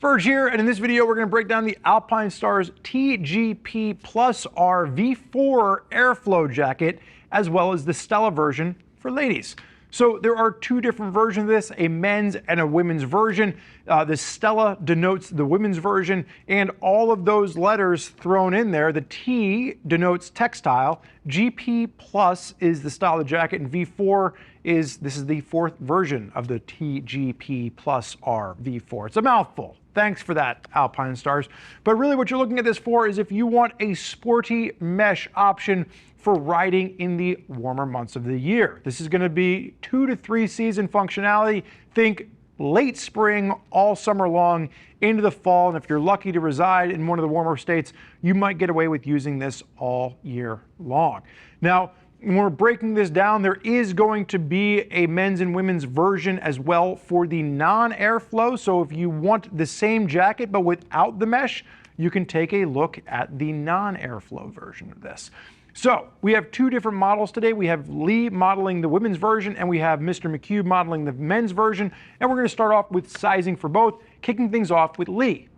Spurge here, and in this video we're going to break down the Alpinestars T-GP Plus R V4 airflow jacket, as well as the Stella version for ladies. So there are two different versions of this, a men's and a women's version. The Stella denotes the women's version, and all of those letters thrown in there, the T denotes textile, GP Plus is the style of jacket, and V4 is the fourth version of the T-GP Plus R V4. It's a mouthful. Thanks for that, Alpinestars. But really what you're looking at this for is if you want a sporty mesh option for riding in the warmer months of the year. This is going to be 2 to 3 season functionality. Think late spring, all summer long, into the fall, and if you're lucky to reside in one of the warmer states, you might get away with using this all year long. Now, when we're breaking this down, there is going to be a men's and women's version as well for the non-airflow. So if you want the same jacket but without the mesh, you can take a look at the non-airflow version of this. So we have two different models today. We have Lee modeling the women's version, and we have Mr. McCube modeling the men's version. And we're going to start off with sizing for both, kicking things off with Lee.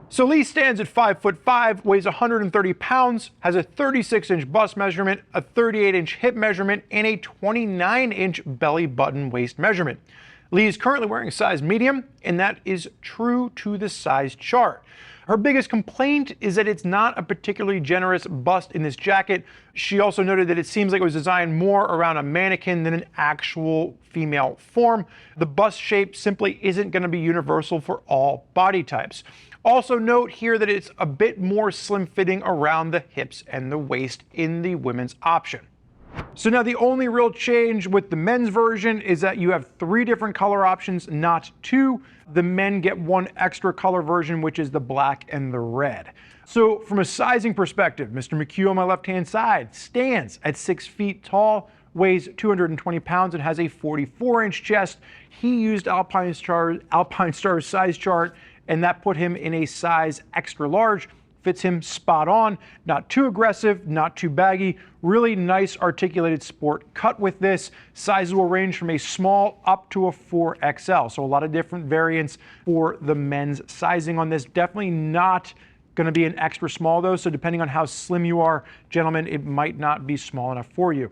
So Lee stands at 5'5", weighs 130 pounds, has a 36-inch bust measurement, a 38-inch hip measurement, and a 29-inch belly button waist measurement. Lee is currently wearing a size medium, and that is true to the size chart. Her biggest complaint is that it's not a particularly generous bust in this jacket. She also noted that it seems like it was designed more around a mannequin than an actual female form. The bust shape simply isn't going to be universal for all body types. Also note here that it's a bit more slim fitting around the hips and the waist in the women's option. So now the only real change with the men's version is that you have 3 different color options, not 2. The men get 1 extra color version, which is the black and the red. So from a sizing perspective, Mr. McHugh on my left-hand side stands at 6 feet tall, weighs 220 pounds, and has a 44-inch chest. He used Alpinestars size chart, and that put him in a size extra large. Fits him spot on, not too aggressive, not too baggy, really nice articulated sport cut with this. Sizes will range from a small up to a 4XL, so a lot of different variants for the men's sizing on this. Definitely not going to be an extra small though, so depending on how slim you are, gentlemen, it might not be small enough for you.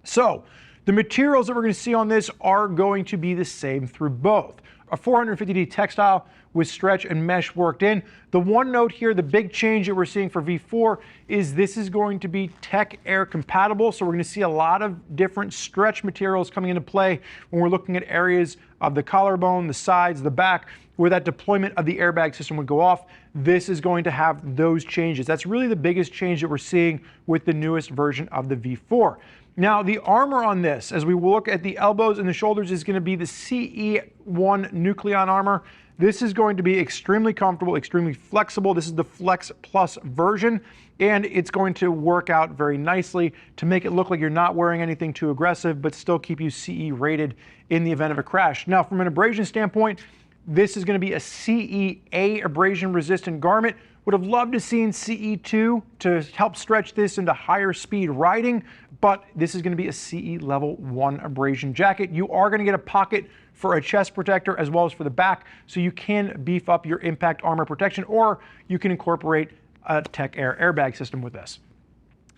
So the materials that we're going to see on this are going to be the same through both. A 450D textile with stretch and mesh worked in. The one note here, the big change that we're seeing for V4 is this is going to be Tech Air compatible. So we're going to see a lot of different stretch materials coming into play when we're looking at areas of the collarbone, the sides, the back, where that deployment of the airbag system would go off. This is going to have those changes. That's really the biggest change that we're seeing with the newest version of the V4. Now, the armor on this, as we look at the elbows and the shoulders, is going to be the CE1 Nucleon armor. This is going to be extremely comfortable, extremely flexible. This is the Flex Plus version, and it's going to work out very nicely to make it look like you're not wearing anything too aggressive, but still keep you CE rated in the event of a crash. Now, from an abrasion standpoint, this is going to be a CE-A abrasion resistant garment. Would have loved to seen CE2 to help stretch this into higher speed riding, but this is going to be a CE level 1 abrasion jacket. You are going to get a pocket for a chest protector as well as for the back, so you can beef up your impact armor protection, or you can incorporate a Tech Air airbag system with this.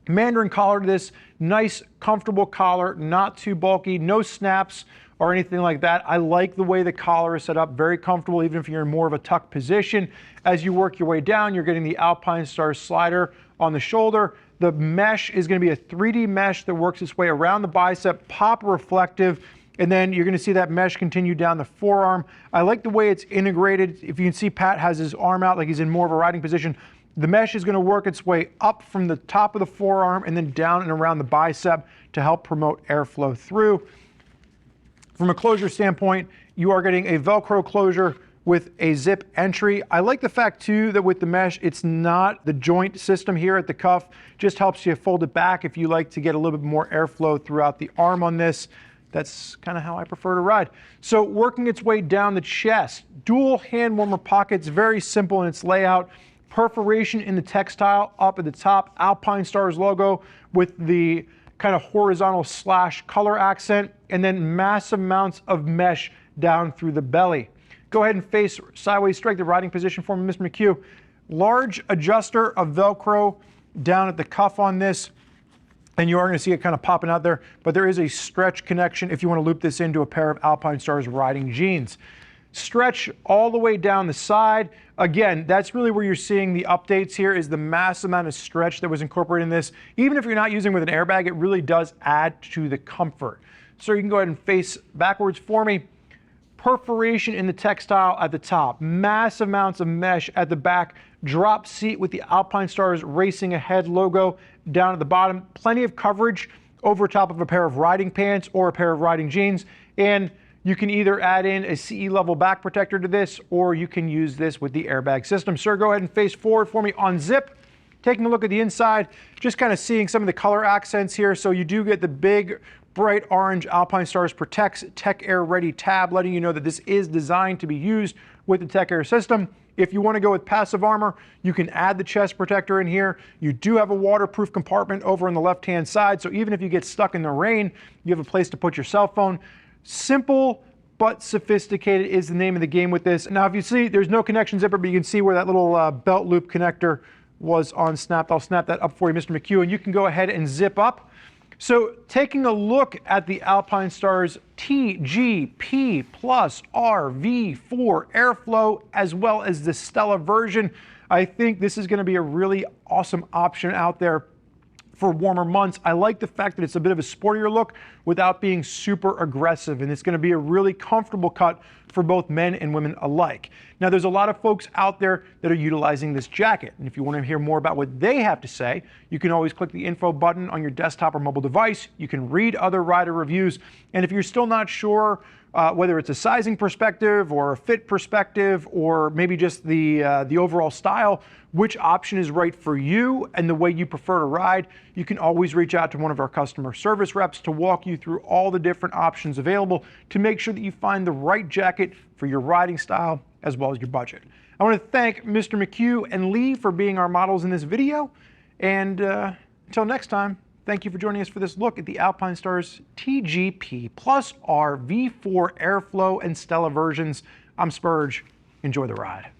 Mandarin collar to this, nice comfortable collar, not too bulky, no snaps or anything like that. I like the way the collar is set up, very comfortable even if you're in more of a tuck position. As you work your way down, you're getting the Alpinestars slider on the shoulder. The mesh is going to be a 3D mesh that works its way around the bicep, pop reflective, and then you're going to see that mesh continue down the forearm. I like the way it's integrated. If you can see, Pat has his arm out like he's in more of a riding position. The mesh is going to work its way up from the top of the forearm and then down and around the bicep to help promote airflow through. From a closure standpoint, you are getting a Velcro closure with a zip entry. I like the fact too that with the mesh, it's not the joint system here at the cuff. Just helps you fold it back if you like to get a little bit more airflow throughout the arm on this. That's kind of how I prefer to ride. So working its way down the chest, dual hand warmer pockets, very simple in its layout. Perforation in the textile up at the top, Alpinestars logo with the kind of horizontal slash color accent, and then massive amounts of mesh down through the belly. Go ahead and face sideways, strike the riding position for me, Mr. McHugh. Large adjuster of Velcro down at the cuff on this, and you are going to see it kind of popping out there, but there is a stretch connection if you want to loop this into a pair of Alpinestars riding jeans. Stretch all the way down the side. Again, that's really where you're seeing the updates here, is the mass amount of stretch that was incorporated in this. Even if you're not using with an airbag, it really does add to the comfort. So you can go ahead and face backwards for me. Perforation in the textile at the top, massive amounts of mesh at the back, drop seat with the Alpinestars Racing Ahead logo down at the bottom, plenty of coverage over top of a pair of riding pants or a pair of riding jeans, and you can either add in a CE level back protector to this, or you can use this with the airbag system. Sir, go ahead and face forward for me on zip. Taking a look at the inside, just kind of seeing some of the color accents here. So you do get the big bright orange Alpinestars Protects Tech Air Ready tab, letting you know that this is designed to be used with the Tech Air system. If you want to go with passive armor, you can add the chest protector in here. You do have a waterproof compartment over on the left-hand side, so even if you get stuck in the rain, you have a place to put your cell phone. Simple but sophisticated is the name of the game with this. Now, if you see, there's no connection zipper, but you can see where that little belt loop connector was unsnapped. I'll snap that up for you, Mr. McHugh, and you can go ahead and zip up. So taking a look at the Alpinestars T-GP Plus R V4 Airflow, as well as the Stella version, I think this is going to be a really awesome option out there for warmer months. I like the fact that it's a bit of a sportier look without being super aggressive, and it's going to be a really comfortable cut for both men and women alike. Now, there's a lot of folks out there that are utilizing this jacket, and if you want to hear more about what they have to say, you can always click the info button on your desktop or mobile device. You can read other rider reviews, and if you're still not sure whether it's a sizing perspective or a fit perspective, or maybe just the overall style, which option is right for you and the way you prefer to ride, you can always reach out to one of our customer service reps to walk you through all the different options available to make sure that you find the right jacket for your riding style as well as your budget. I want to thank Mr. McHugh and Lee for being our models in this video, and until next time, thank you for joining us for this look at the Alpinestars T-GP Plus R V4 Airflow and Stella versions. I'm Spurge. Enjoy the ride.